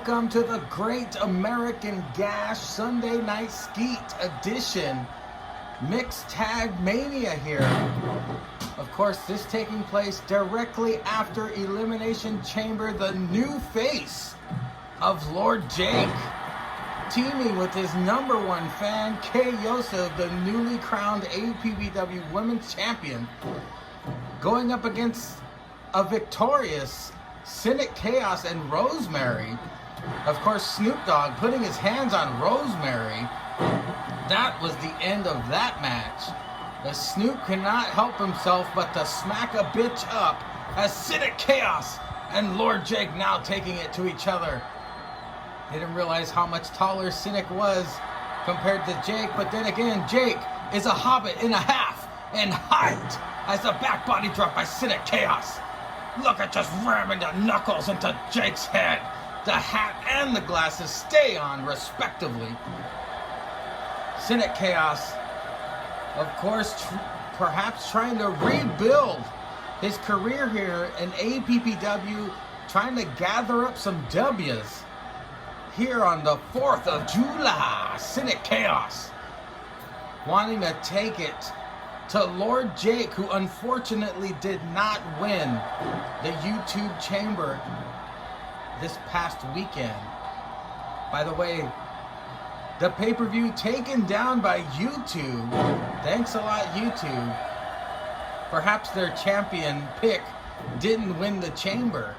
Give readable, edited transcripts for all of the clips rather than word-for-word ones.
welcome to the Great American Gash Sunday Night Skeet edition. Mixed Tag Mania here. Of course, this taking place directly after Elimination Chamber, the new face of Lord Jake, teaming with his #1 fan, Yosef, the newly crowned APPW Women's Champion, going up against a victorious Sinikk Chaos and Rosemary. Of course, Snoop Dogg putting his hands on Rosemary. That was the end of that match. The Snoop cannot help himself but to smack a bitch up as Sinikk Chaos and Lord Jake now taking it to each other. Didn't realize how much taller Sinikk was compared to Jake, but then again, Jake is a hobbit and a half in height as the back body drop by Sinikk Chaos. Look at just ramming the knuckles into Jake's head. The hat and the glasses stay on, respectively. Sinikk Chaos, of course, perhaps trying to rebuild his career here in APPW, trying to gather up some W's here on the 4th of July. Sinikk Chaos wanting to take it to Lord Jake, who unfortunately did not win the YouTube Chamber this past weekend. By the way, the pay-per-view taken down by YouTube. Thanks a lot, YouTube. Perhaps their champion pick didn't win the Chamber,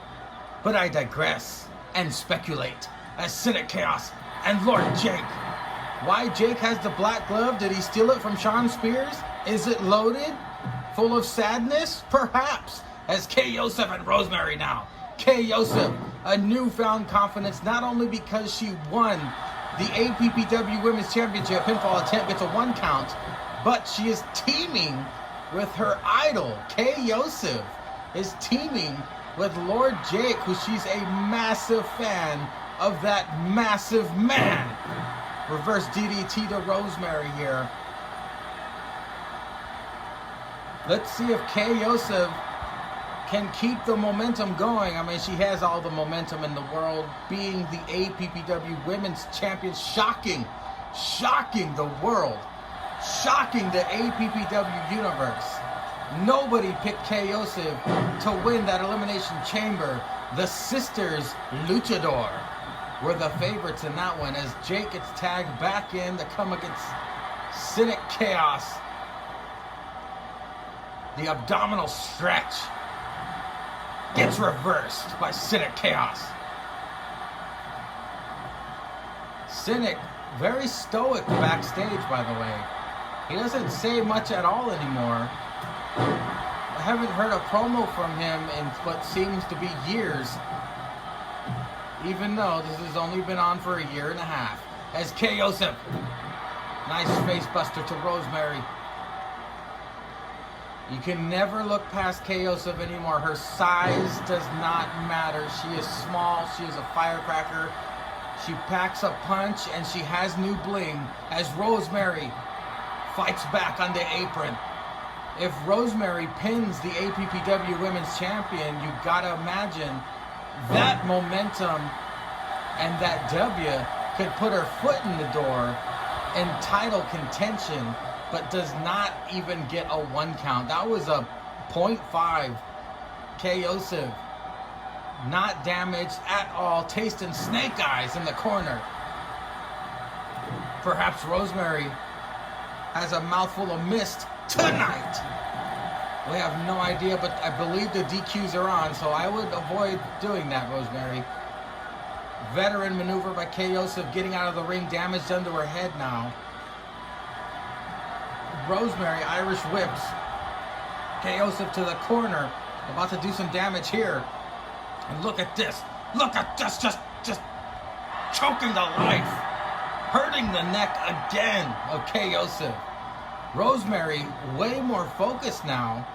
but I digress and speculate as Sinikk Chaos and Lord Jake. Why Jake has the black glove? Did he steal it from Sean Spears? Is it loaded? Full of sadness? Perhaps. As Yosef and Rosemary now. Yosef, a newfound confidence, not only because she won the APPW Women's Championship pinfall attempt, gets a 1 count, but she is teaming with her idol. Yosef is teaming with Lord Jake, who she's a massive fan of that massive man. Reverse DDT to Rosemary here. Let's see if Yosef can keep the momentum going. I mean, she has all the momentum in the world, being the APPW Women's Champion. Shocking the world. Shocking the APPW universe. Nobody picked Yosef to win that Elimination Chamber. The Sisters Luchador were the favorites in that one, as Jake gets tagged back in to come against Sinikk Chaos. The abdominal stretch gets reversed by Sinikk Chaos. Sinikk, very stoic backstage, by the way. He doesn't say much at all anymore. I haven't heard a promo from him in what seems to be years, even though this has only been on for a year and a half. As Yosef, nice face buster to Rosemary. You can never look past Yosef anymore. Her size does not matter. She is small. She is a firecracker. She packs a punch, and she has new bling as Rosemary fights back on the apron. If Rosemary pins the APPW Women's Champion, you gotta imagine that momentum and that W could put her foot in the door in title contention, but does not even get a 1 count. That was a 0.5. Yosef not damaged at all, tasting snake eyes in the corner. Perhaps Rosemary has a mouthful of mist tonight. We have no idea, but I believe the DQs are on, so I would avoid doing that, Rosemary. Veteran maneuver by Yosef, getting out of the ring, damaged under her head now. Rosemary Irish whips Yosef to the corner, about to do some damage here. And look at this, just choking the life, hurting the neck again of Yosef. Rosemary way more focused now,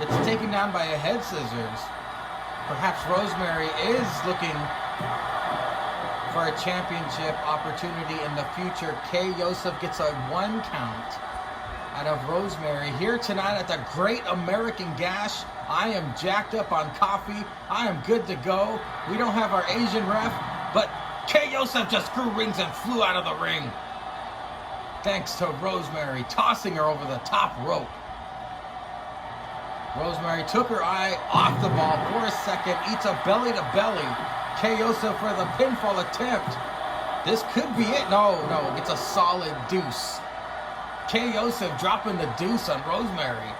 gets taken down by a head scissors. Perhaps Rosemary is looking for a championship opportunity in the future. Yosef gets a 1 count out of Rosemary here tonight at the Great American Gash. I am jacked up on coffee. I am good to go. We don't have our Asian ref, but Yosef just grew wings and flew out of the ring. Thanks to Rosemary tossing her over the top rope. Rosemary took her eye off the ball for a second, eats a belly to belly. Yosef for the pinfall attempt. This could be it. No, it's a solid deuce. Yosef dropping the deuce on Rosemary.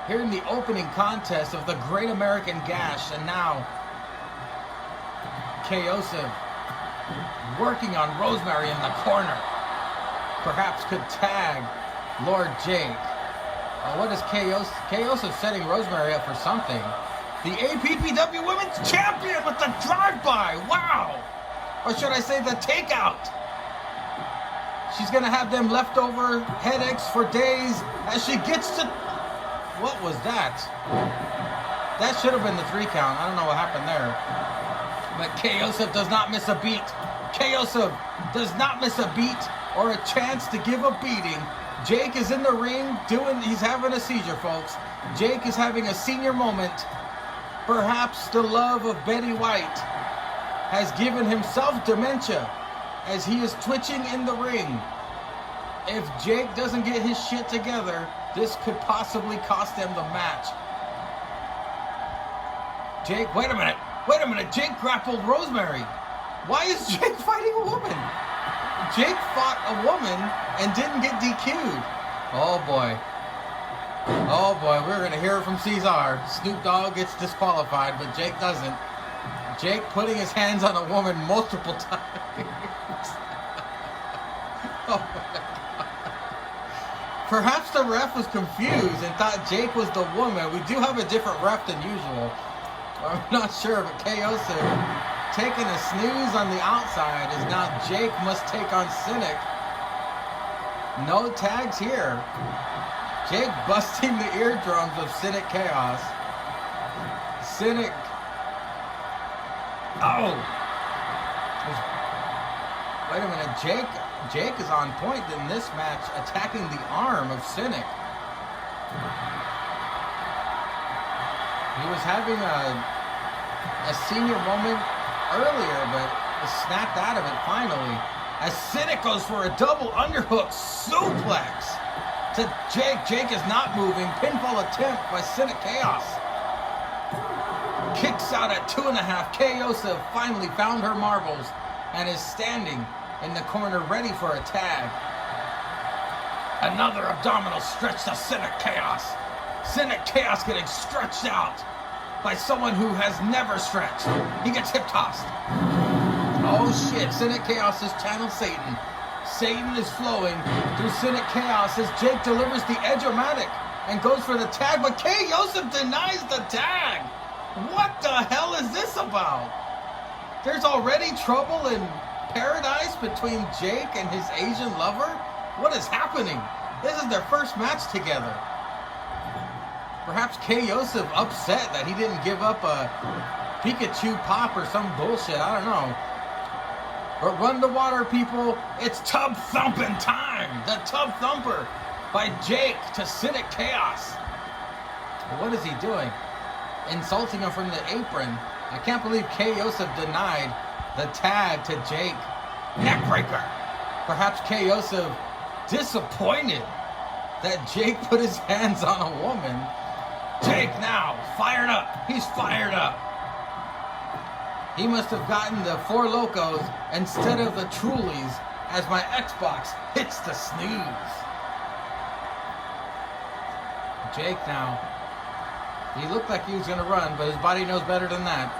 Here in the opening contest of the Great American Gash, and now Yosef working on Rosemary in the corner. Perhaps could tag Lord Jake. What is Yosef setting Rosemary up for something? The APPW Women's Champion with the drive-by. Wow. Or should I say the takeout? She's going to have them leftover headaches for days as she gets to... What was that? That should have been the 3 count. I don't know what happened there. But Yosef does not miss a beat. Yosef does not miss a beat or a chance to give a beating. Jake is in the ring he's having a seizure, folks. Jake is having a senior moment. Perhaps the love of Betty White has given himself dementia as he is twitching in the ring. If Jake doesn't get his shit together, this could possibly cost them the match. Jake, wait a minute. Jake grappled Rosemary. Why is Jake fighting a woman? Jake fought a woman and didn't get DQ'd. Oh boy, we're going to hear it from Cesar. Snoop Dogg gets disqualified, but Jake doesn't. Jake putting his hands on a woman multiple times. Oh my God. Perhaps the ref was confused and thought Jake was the woman. We do have a different ref than usual. I'm not sure, but Yosef taking a snooze on the outside is now Jake must take on Sinikk. No tags here. Jake busting the eardrums of Sinikk Chaos. Sinikk. Oh. Wait a minute. Jake is on point in this match, attacking the arm of Sinikk. He was having a senior moment earlier, but snapped out of it finally. As Sinikk goes for a double underhook suplex to Jake. Jake is not moving. Pinfall attempt by Sinikk Chaos. Kicks out at 2.5. Yosef finally found her marbles and is standing in the corner ready for a tag. Another abdominal stretch to Sinikk Chaos. Sinikk Chaos getting stretched out by someone who has never stretched. He gets hip tossed. Oh shit, Sinikk Chaos has channeled Satan. Satan is flowing through Sinikk Chaos as Jake delivers the Edge-O-Matic and goes for the tag, but Yosef denies the tag. What the hell is this about? There's already trouble in paradise between Jake and his Asian lover? What is happening? This is their first match together. Perhaps Yosef upset that he didn't give up a Pikachu pop or some bullshit. I don't know. But run the water, people. It's tub thumping time. The tub thumper by Jake to Sinikk Chaos. What is he doing? Insulting him from the apron. I can't believe Yosef denied the tag to Jake. Neckbreaker. Perhaps Yosef disappointed that Jake put his hands on a woman. Jake now fired up. He's fired up. He must have gotten the Four Locos instead of the Trulies as my Xbox hits the snooze. Jake now. He looked like he was going to run, but his body knows better than that.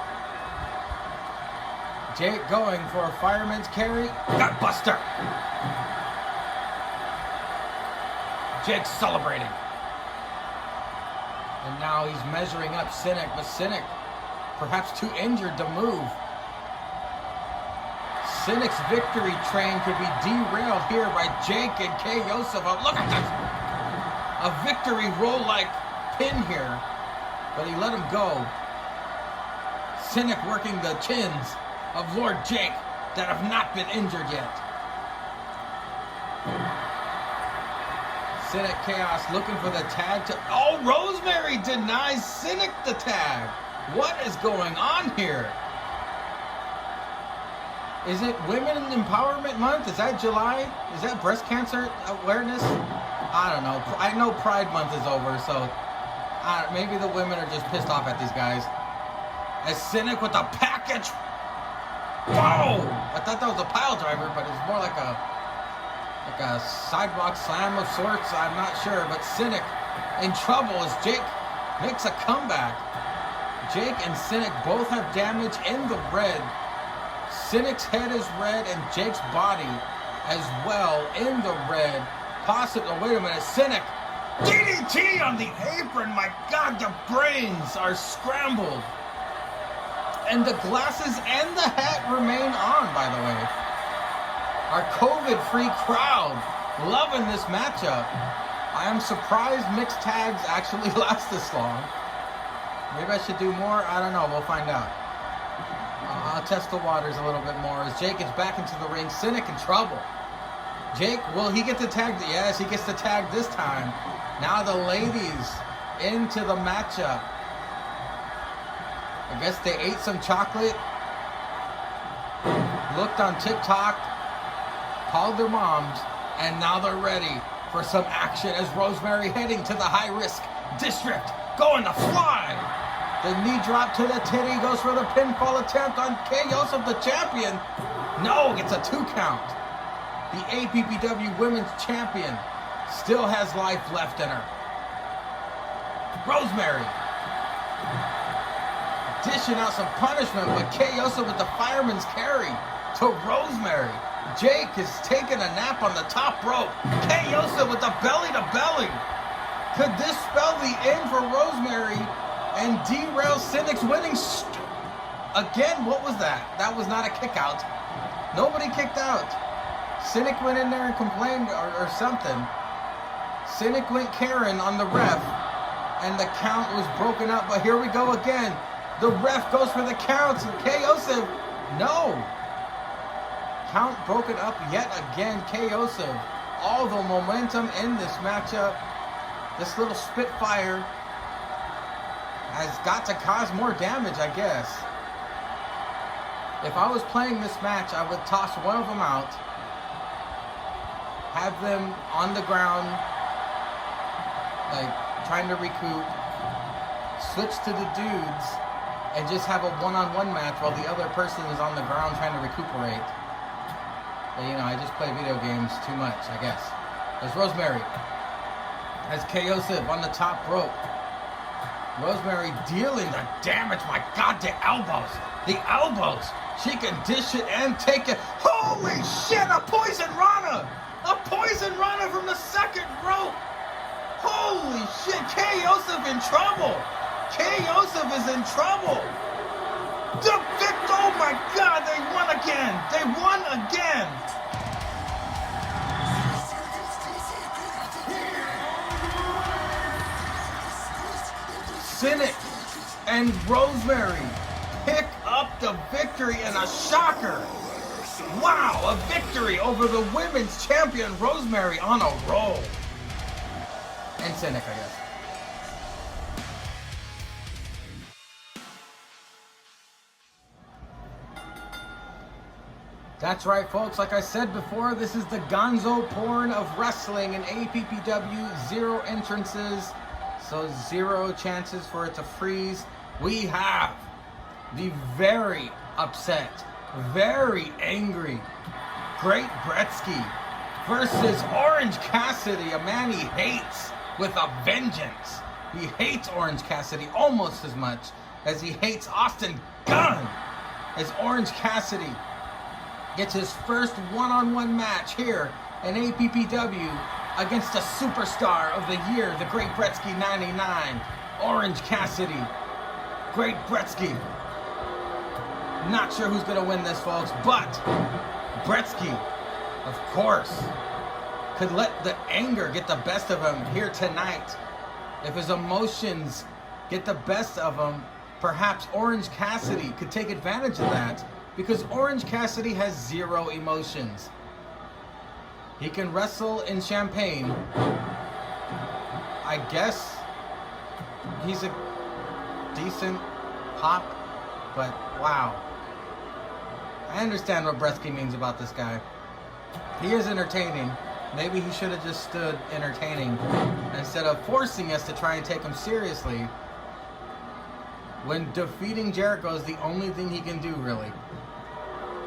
Jake going for a fireman's carry. Gutbuster. Jake celebrating. And now he's measuring up Sinikk, but Sinikk perhaps too injured to move. Sinick's victory train could be derailed here by Jake and Yosef. Oh, look at this! A victory roll-like pin here, but he let him go. Sinikk working the chins of Lord Jake that have not been injured yet. Sinikk Chaos looking for the tag to... Oh, Rosemary denies Sinikk the tag. What is going on here? Is it Women Empowerment Month? Is that July? Is that breast cancer awareness? I don't know. I know Pride Month is over, so maybe the women are just pissed off at these guys. As Sinikk with a package. Whoa! I thought that was a pile driver, but it's more like a sidewalk slam of sorts. I'm not sure, but Sinikk in trouble as Jake makes a comeback. Jake and Sinikk both have damage in the red. Sinick's head is red and Jake's body as well in the red. Possibly, oh, wait a minute, Sinikk. DDT on the apron. My God, the brains are scrambled. And the glasses and the hat remain on, by the way. Our COVID-free crowd loving this matchup. I am surprised mixed tags actually last this long. Maybe I should do more. I don't know. We'll find out. I'll test the waters a little bit more as Jake gets back into the ring. Sinikk in trouble. Jake, will he get the tag? Yes, he gets the tag this time. Now the ladies into the matchup. I guess they ate some chocolate, looked on TikTok, called their moms, and now they're ready for some action as Rosemary heading to the high-risk district, going to fly. The knee drop to the titty, goes for the pinfall attempt on Yosef, the champion. No, gets a 2 count. The APPW Women's Champion still has life left in her. Rosemary dishing out some punishment, but Yosef with the fireman's carry to Rosemary. Jake is taking a nap on the top rope. Yosef with the belly to belly. Could this spell the end for Rosemary and derail Sinick's winning again? What was that? That was not a kick out. Nobody kicked out. Sinikk went in there and complained or something. Sinikk went Karen on the ref, and the count was broken up. But here we go again. The ref goes for the count. Yosef, no. Count broken up yet again. Yosef, all the momentum in this matchup. This little Spitfire has got to cause more damage, I guess. If I was playing this match, I would toss one of them out, have them on the ground, like trying to recoup, switch to the dudes, and just have a one-on-one match while the other person is on the ground trying to recuperate. But, you know, I just play video games too much, I guess. There's Rosemary. As Yosef on the top rope. Rosemary dealing the damage. My God, the elbows. The elbows. She can dish it and take it. Holy shit, a poison Rana. A poison Rana from the second rope. Holy shit, Yosef in trouble. Yosef is in trouble. Oh my God, they won again. They won again. Sinikk and Rosemary pick up the victory in a shocker. Wow, a victory over the women's champion Rosemary on a roll. And Sinikk, I guess. That's right, folks. Like I said before, this is the gonzo porn of wrestling in APPW. 0 entrances, so 0 chances for it to freeze. We have the very upset, very angry Great Brettzky versus Orange Cassidy, a man he hates with a vengeance. He hates Orange Cassidy almost as much as he hates Austin Gunn. As Orange Cassidy gets his first one-on-one match here in APPW against a superstar of the year, the Great Brettzky 99, Orange Cassidy. Great Brettzky. Not sure who's going to win this, folks, but Brettzky, of course, could let the anger get the best of him here tonight. If his emotions get the best of him, perhaps Orange Cassidy could take advantage of that, because Orange Cassidy has 0 emotions. He can wrestle in champagne. I guess he's a decent pop, but wow. I understand what Brettzky means about this guy. He is entertaining. Maybe he should have just stood entertaining instead of forcing us to try and take him seriously when defeating Jericho is the only thing he can do, really.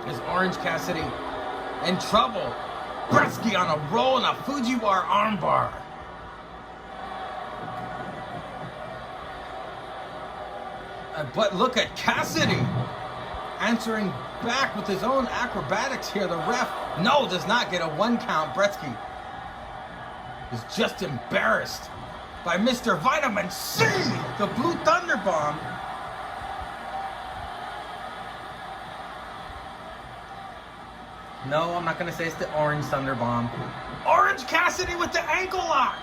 Is Orange Cassidy in trouble? Brettzky on a roll and a Fujiwara armbar. But look at Cassidy answering back with his own acrobatics here. The ref, no, does not get a 1 count. Brettzky is just embarrassed by Mr. Vitamin C, the Blue Thunder Bomb. No, I'm not going to say it's the Orange Thunder Bomb. Orange Cassidy with the ankle lock.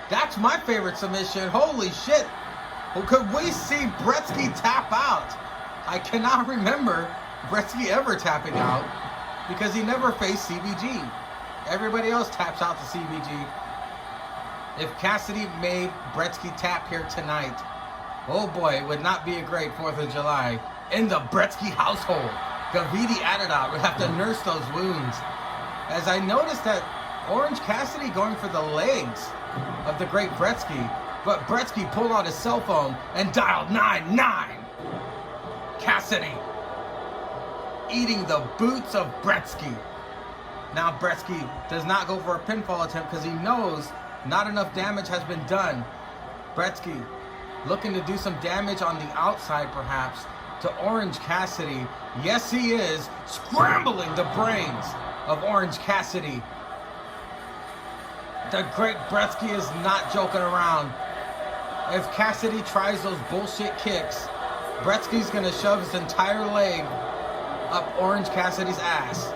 That's my favorite submission. Holy shit. Well, could we see Brettzky tap out? I cannot remember Brettzky ever tapping out because he never faced CBG. Everybody else taps out to CBG. If Cassidy made Brettzky tap here tonight, oh boy, it would not be a great 4th of July in the Brettzky household. Gaviti added out would have to nurse those wounds. As I noticed that Orange Cassidy going for the legs of the great Brettzky, but Brettzky pulled out his cell phone and dialed 99. Cassidy eating the boots of Brettzky. Now Brettzky does not go for a pinfall attempt because he knows not enough damage has been done. Brettzky looking to do some damage on the outside perhaps to Orange Cassidy. Yes, he is scrambling the brains of Orange Cassidy. The great Brettzky is not joking around. If Cassidy tries those bullshit kicks, Brettzky's gonna shove his entire leg up Orange Cassidy's ass.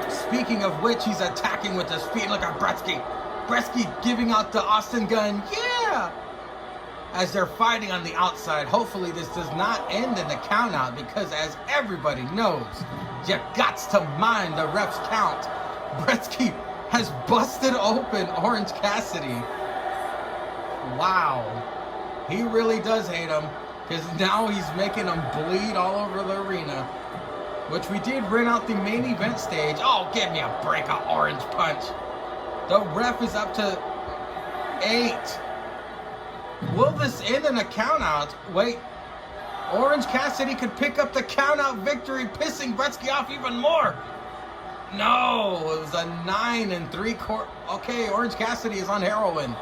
Speaking of which, he's attacking with the speed. Look at Brettzky. Brettzky giving out the Austin gun. Yeah! As they're fighting on the outside. Hopefully this does not end in the count out because as everybody knows, you gots to mind the ref's count. Brettzky has busted open Orange Cassidy. Wow. He really does hate him because now he's making him bleed all over the arena. Which we did rent out the main event stage. Oh, give me a break, a orange punch. The ref is up to 8. Will this end in a count-out? Wait. Orange Cassidy could pick up the count-out victory, pissing Brettzky off even more. No, it was a 9 3/4. Okay, Orange Cassidy is on heroin.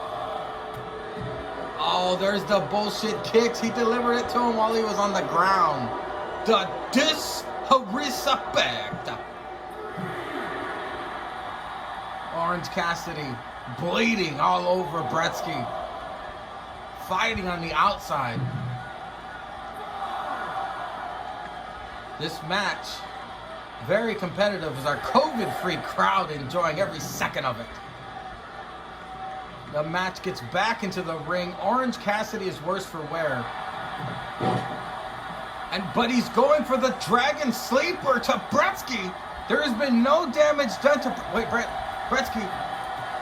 Oh, there's the bullshit kicks. He delivered it to him while he was on the ground. The disrespect. Orange Cassidy bleeding all over Brettzky. Fighting on the outside. This match, very competitive, as our COVID-free crowd enjoying every second of it. The match gets back into the ring. Orange Cassidy is worse for wear. But he's going for the Dragon Sleeper to Brettzky. There has been no damage done to... Wait, Brettzky.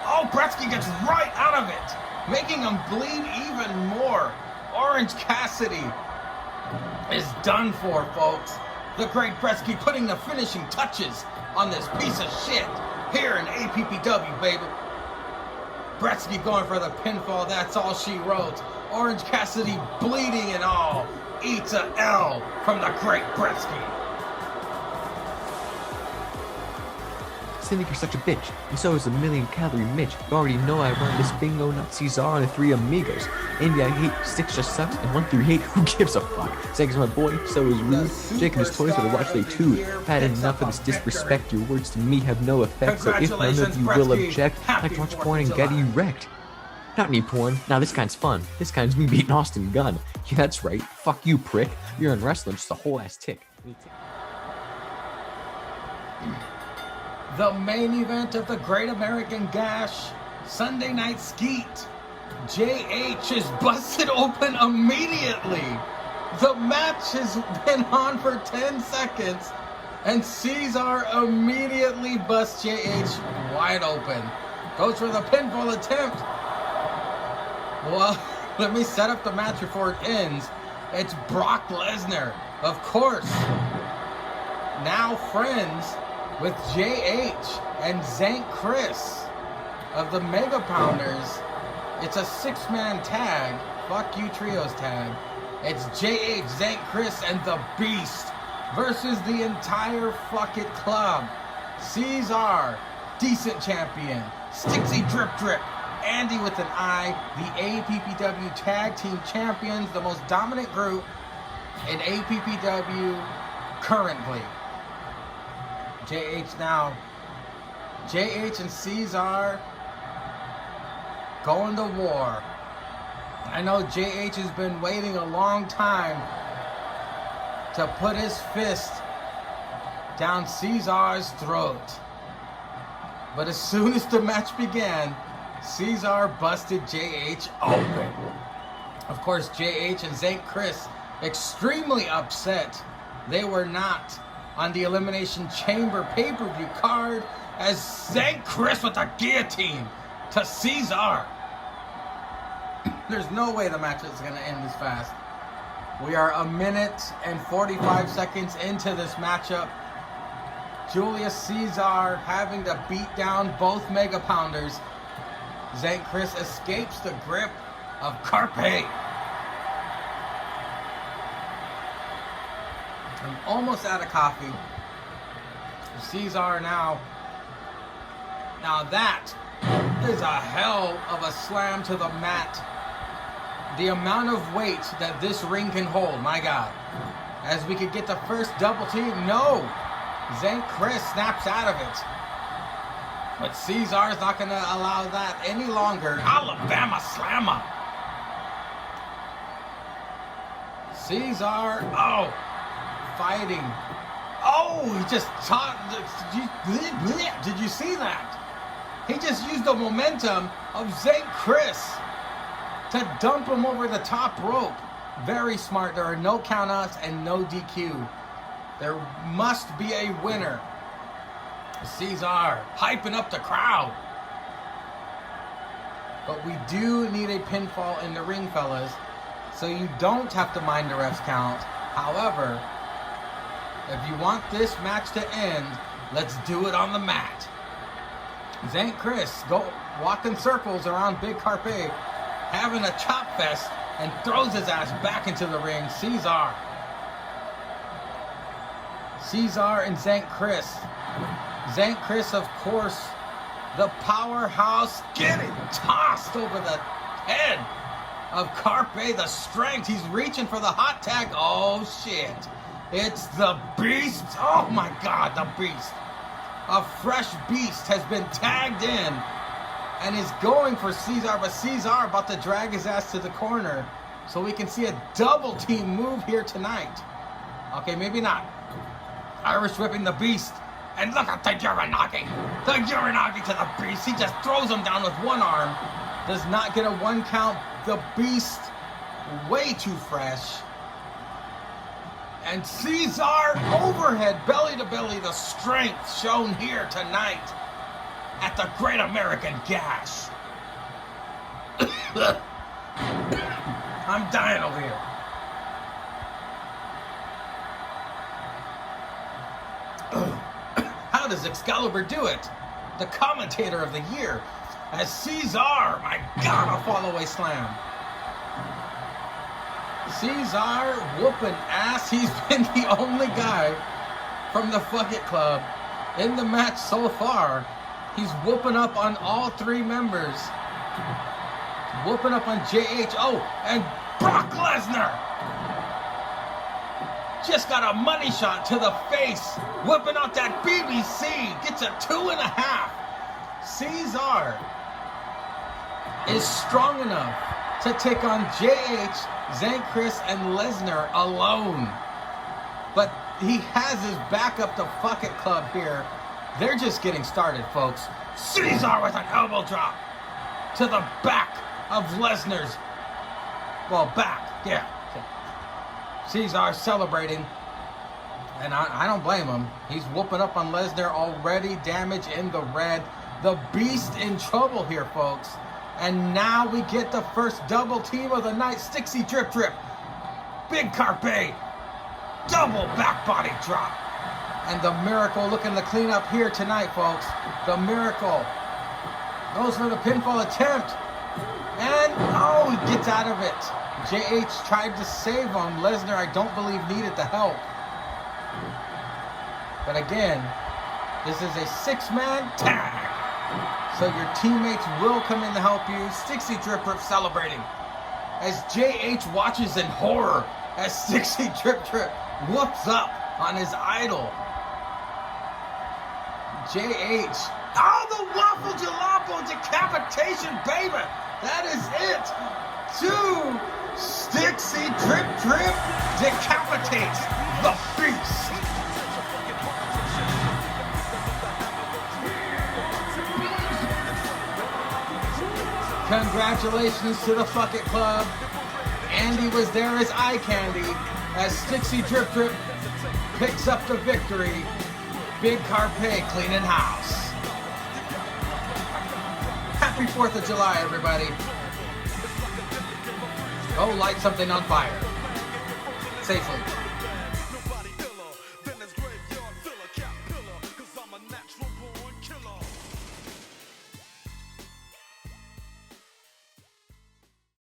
Oh, Brettzky gets right out of it, making him bleed even more. Orange Cassidy is done for, folks. The great Brettzky putting the finishing touches on this piece of shit here in APPW, baby. Brettzky going for the pinfall, that's all she wrote. Orange Cassidy bleeding and all. Eats a L from the great Brettzky. Sinikk, you're such a bitch, and so is a million-calorie Mitch. You already know I run this bingo, not Caesar, and 3 amigos. Envy I hate, 6 just sucks, and 1 through 8, who gives a fuck? Seg's my boy, so is Rude. Jake and his toys for the watch day too. Had enough of this disrespect, your words to me have no effect, so if none of you will object, I can watch porn and get erect. Not me porn, now this kind's fun. This kind's me beating Austin Gunn. Yeah, that's right, fuck you prick. You're in wrestling, just a whole ass tick. The main event of the Great American Gash, Sunday Night Skeet. JH is busted open immediately. The match has been on for 10 seconds, and Caesar immediately busts JH wide open. Goes for the pinfall attempt. Well, let me set up the match before it ends. It's Brock Lesnar, of course. now friends with JH and Zank Chris of the Mega Pounders. It's a 6-man tag. Fuck you, Trios tag. It's JH, Zank Chris, and the Beast versus the entire fucking club. Caesar, decent champion. Stixie Drip Drip. Andy with an I, the APPW Tag Team Champions, the most dominant group in APPW currently. JH now. JH and Caesar going to war. I know JH has been waiting a long time to put his fist down Caesar's throat. But as soon as the match began, Caesar busted JH open. Of course, JH and Zank Chris extremely upset they were not on the Elimination Chamber pay-per-view card, as Zank Chris with a guillotine to Caesar. There's no way the match is going to end this fast. We are 1 minute and 45 seconds into this matchup. Julius Caesar having to beat down both Mega Pounders. Zank Chris escapes the grip of Carpe. I'm almost out of coffee. Caesar now. Now that is a hell of a slam to the mat. The amount of weight that this ring can hold, my God. As we could get the first double team. No! Zank Chris snaps out of it. But Caesar's not going to allow that any longer. Alabama Slammer. Caesar, oh, fighting. Oh, he just did you see that? He just used the momentum of Zank Chris to dump him over the top rope. Very smart. There are no countouts and no DQ. There must be a winner. Caesar hyping up the crowd. But we do need a pinfall in the ring, fellas, so you don't have to mind the ref's count. However, if you want this match to end, let's do it on the mat. Zank Chris go walking circles around Big Carpe, having a chop fest, and throws his ass back into the ring. Caesar and Zank Chris. Zank Chris, of course, the powerhouse, getting tossed over the head of Carpe, the strength. He's reaching for the hot tag. Oh, shit. It's the Beast. Oh, my God, the Beast. A fresh Beast has been tagged in and is going for Caesar, but Caesar about to drag his ass to the corner so we can see a double team move here tonight. Okay, maybe not. Irish whipping the Beast. And look at the Uranagi. The Uranagi to the Beast. He just throws him down with one arm. Does not get a 1 count. The Beast, way too fresh. And Caesar overhead, belly to belly. The strength shown here tonight at the Great American Gash. I'm dying over here. How does Excalibur do it? The commentator of the year. As Caesar, my God, a fall-away slam. Caesar whooping ass. He's been the only guy from the Fuck It Club in the match so far. He's whooping up on all 3 members. Whooping up on JH. Oh, and Brock Lesnar just got a money shot to the face. Whipping out that BBC. Gets a 2.5. Caesar is strong enough to take on JH, Zank Chris, and Lesnar alone. But he has his back up the Fuck It Club here. They're just getting started, folks. Caesar with an elbow drop to the back of Lesnar's. Well, back, yeah. Caesar celebrating. And I don't blame him. He's whooping up on Lesnar already. Damage in the red. The Beast in trouble here, folks. And now we get the first double team of the night. Stixie Drip Drip. Big Carpe. Double back body drop. And the Miracle looking to clean up here tonight, folks. The Miracle goes for the pinfall attempt. And, oh, he gets out of it. JH tried to save him. Lesnar, I don't believe, needed the help. But again, this is a 6-man tag. So your teammates will come in to help you. 60 Drip Drip celebrating as JH watches in horror as 60 Drip Drip whoops up on his idol. JH. Oh, the waffle jalapeno decapitation, baby. That is it. 2 60 Drip Drip decapitates the beast. Congratulations to the Fuck It Club. Andy was there as eye candy as 60 Drip Drip picks up the victory. Big Carpe cleaning house. Happy 4th of July, everybody. Go light something on fire. Safely.